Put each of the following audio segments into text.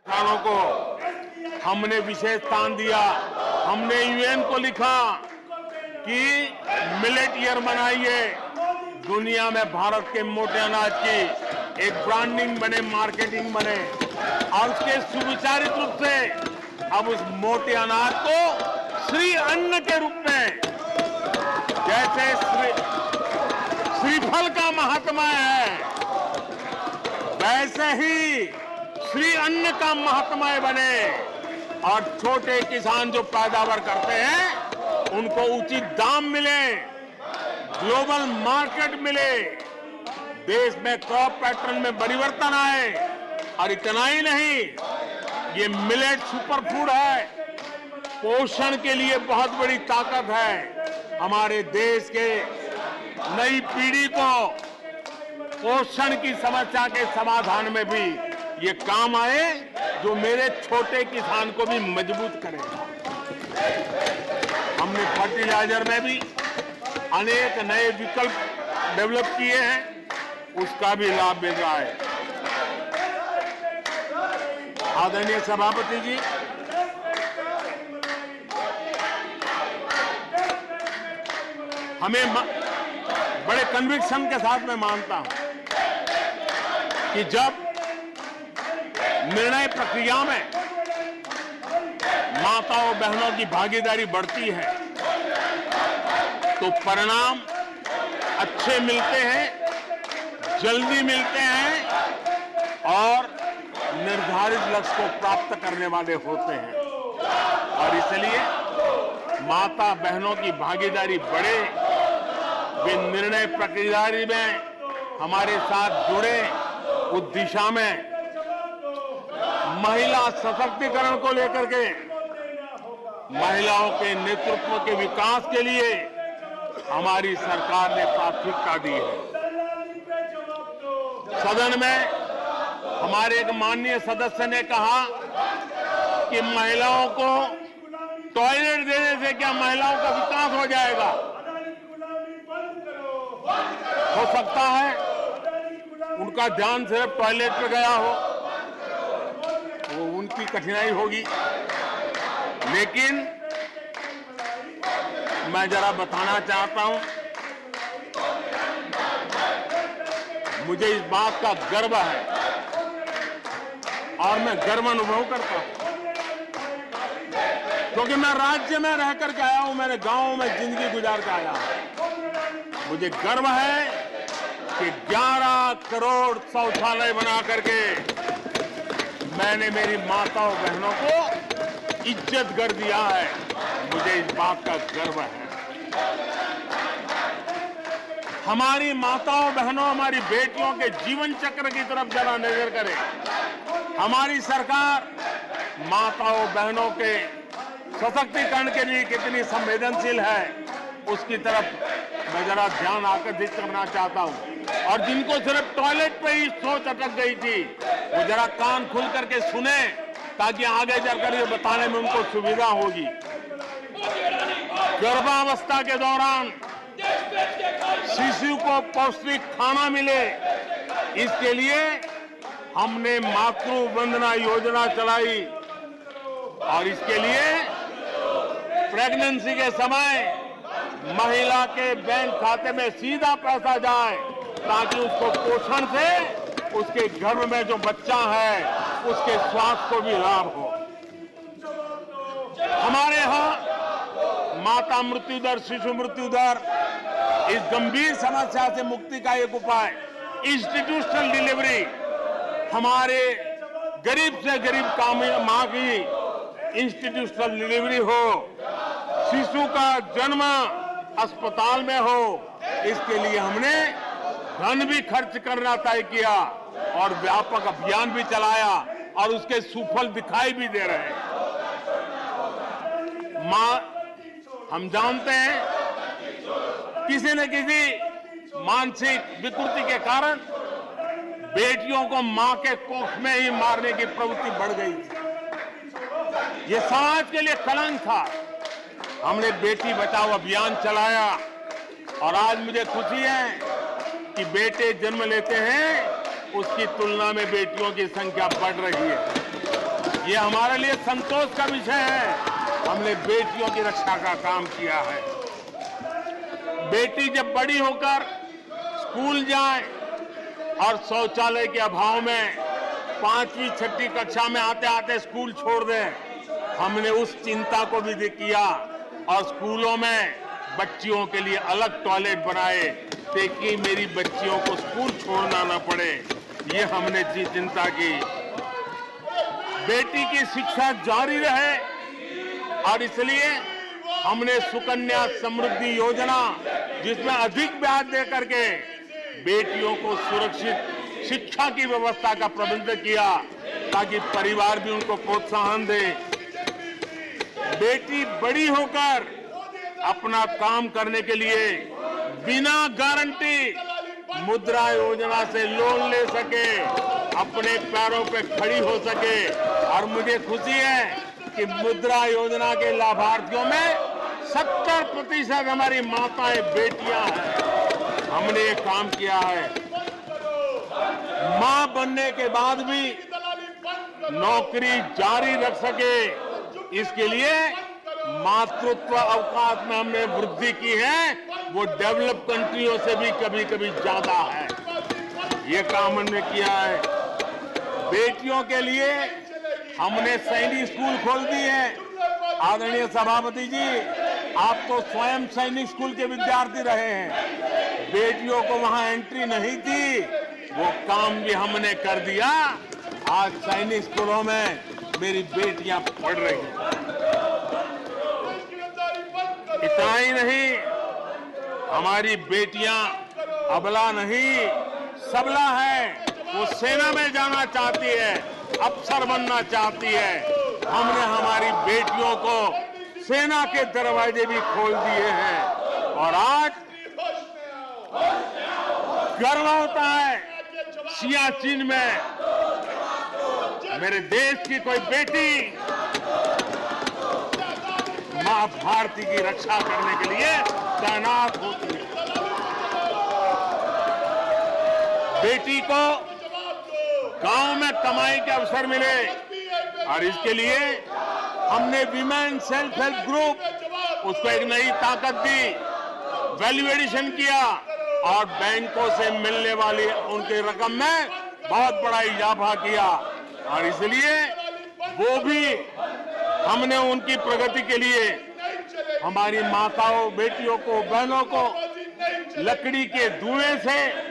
किसानों को हमने विशेष स्थान दिया। हमने यूएन को लिखा कि मिलेट ईयर मनाइए, दुनिया में भारत के मोटे अनाज की एक ब्रांडिंग बने, मार्केटिंग बने, और उसके सुविचारित रूप से अब उस मोटे अनाज को श्री अन्न के रूप में, जैसे श्रीफल का महात्मा है, वैसे ही श्री अन्न का महात्मा बने और छोटे किसान जो पैदावार करते हैं उनको उचित दाम मिले, ग्लोबल मार्केट मिले, देश में क्रॉप पैटर्न में परिवर्तन आए। और इतना ही नहीं, ये मिलेट सुपर फूड है, पोषण के लिए बहुत बड़ी ताकत है। हमारे देश के नई पीढ़ी को पोषण की समस्या के समाधान में भी ये काम आए, जो मेरे छोटे किसान को भी मजबूत करेगा। हमने फर्टिलाइजर में भी अनेक नए विकल्प डेवलप किए हैं, उसका भी लाभ मिल रहा है। आदरणीय सभापति जी, हमें बड़े कन्विक्शन के साथ मैं मानता हूं कि जब निर्णय प्रक्रिया में माताओं बहनों की भागीदारी बढ़ती है तो परिणाम अच्छे मिलते हैं, जल्दी मिलते हैं और निर्धारित लक्ष्य को प्राप्त करने वाले होते हैं। और इसलिए माता बहनों की भागीदारी बढ़े, वे निर्णय प्रक्रिया में हमारे साथ जुड़े, उस दिशा में महिला सशक्तिकरण को लेकर के, महिलाओं के नेतृत्व के विकास के लिए हमारी सरकार ने प्राथमिकता दी है। सदन में हमारे एक माननीय सदस्य ने कहा कि महिलाओं को टॉयलेट देने से क्या महिलाओं का विकास हो जाएगा? हो सकता है उनका ध्यान सिर्फ टॉयलेट पे गया हो, वो उनकी कठिनाई होगी, लेकिन मैं जरा बताना चाहता हूं, मुझे इस बात का गर्व है और मैं गर्व अनुभव करता हूं, क्योंकि मैं राज्य में रह करके आया हूं, मैंने गांव में जिंदगी गुजार के आया हूं। मुझे गर्व है कि 11 करोड़ शौचालय बना करके मैंने मेरी माताओं बहनों को इज्जत कर दिया है। मुझे इस बात का गर्व है। हमारी माताओं बहनों, हमारी बेटियों के जीवन चक्र की तरफ जरा नजर करें। हमारी सरकार माताओं बहनों के सशक्तिकरण के लिए कितनी संवेदनशील है, उसकी तरफ मैं जरा ध्यान आकर्षित करना चाहता हूं। और जिनको सिर्फ टॉयलेट पे ही सोच अटक गई थी, वो जरा कान खुल करके सुने, ताकि आगे जाकर ये बताने में उनको सुविधा होगी। गर्भावस्था के दौरान शिशु को पौष्टिक खाना मिले, इसके लिए हमने मातृ वंदना योजना चलाई और इसके लिए प्रेगनेंसी के समय महिला के बैंक खाते में सीधा पैसा जाए, ताकि उसको पोषण से उसके गर्भ में जो बच्चा है उसके स्वास्थ्य को भी लाभ हो। हमारे यहाँ माता मृत्यु दर, शिशु मृत्यु दर, इस गंभीर समस्या से मुक्ति का एक उपाय इंस्टीट्यूशनल डिलीवरी, हमारे गरीब से गरीब मां की इंस्टीट्यूशनल डिलीवरी हो, शिशु का जन्म अस्पताल में हो, इसके लिए हमने धन भी खर्च करना तय किया और व्यापक अभियान भी चलाया और उसके सुफल दिखाई भी दे रहे हैं। हम जानते हैं किसी न किसी मानसिक विकृति के कारण बेटियों को मां के कोख में ही मारने की प्रवृत्ति बढ़ गई थी। ये समाज के लिए कलंक था। हमने बेटी बचाओ अभियान चलाया और आज मुझे खुशी है कि बेटे जन्म लेते हैं, उसकी तुलना में बेटियों की संख्या बढ़ रही है। ये हमारे लिए संतोष का विषय है। हमने बेटियों की रक्षा का काम किया है। बेटी जब बड़ी होकर स्कूल जाए और शौचालय के अभाव में 5वीं 6वीं कक्षा में आते आते स्कूल छोड़ दें, हमने उस चिंता को भी किया और स्कूलों में बच्चियों के लिए अलग टॉयलेट बनाए ताकि मेरी बच्चियों को स्कूल छोड़ना न पड़े। ये हमने चिंता की। बेटी की शिक्षा जारी रहे और इसलिए हमने सुकन्या समृद्धि योजना, जिसमें अधिक ब्याज दे करके बेटियों को सुरक्षित शिक्षा की व्यवस्था का प्रबंध किया ताकि परिवार भी उनको प्रोत्साहन दे। बेटी बड़ी होकर अपना काम करने के लिए बिना गारंटी मुद्रा योजना से लोन ले सके, अपने पैरों पे खड़ी हो सके। और मुझे खुशी है कि मुद्रा योजना के लाभार्थियों में 70% हमारी माताएं बेटियां हैं। हमने ये काम किया है। मां बनने के बाद भी नौकरी जारी रख सके, इसके लिए मातृत्व अवकाश में हमने वृद्धि की है। वो डेवलप कंट्रियों से भी कभी-कभी ज्यादा है। ये काम हमने किया है। बेटियों के लिए हमने सैनिक स्कूल खोल दिए हैं। आदरणीय सभापति जी, आप तो स्वयं सैनिक स्कूल के विद्यार्थी रहे हैं। बेटियों को वहां एंट्री नहीं थी, वो काम भी हमने कर दिया। आज सैनिक स्कूलों में मेरी बेटियां पढ़ रही हैं। इतना ही नहीं, हमारी बेटियां अबला नहीं सबला है। वो सेना में जाना चाहती है, अफसर बनना चाहती है। हमने हमारी बेटियों को सेना के दरवाजे भी खोल दिए हैं और आज गर्व होता है सियाचिन में मेरे देश की कोई बेटी मां भारती की रक्षा करने के लिए तैनात होती है। बेटी को गांव में कमाई के अवसर मिले और इसके लिए हमने विमेन सेल्फ हेल्प ग्रुप, उसको एक नई ताकत दी, वैल्यू एडिशन किया और बैंकों से मिलने वाली उनकी रकम में बहुत बड़ा इजाफा किया। और इसलिए वो भी हमने उनकी प्रगति के लिए हमारी माताओं, बेटियों को, बहनों को लकड़ी के धुएं से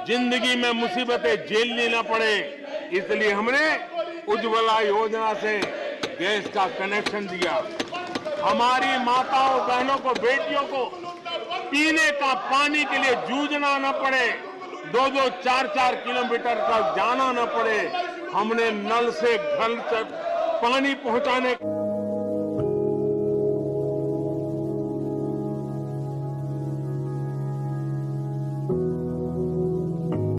जिंदगी में मुसीबतें झेलनी न पड़े, इसलिए हमने उज्ज्वला योजना से गैस का कनेक्शन दिया। हमारी माताओं, बहनों को, बेटियों को पीने का पानी के लिए जूझना न पड़े, 2-2, 4-4 किलोमीटर तक जाना न पड़े। हमने नल से घर तक पानी पहुंचाने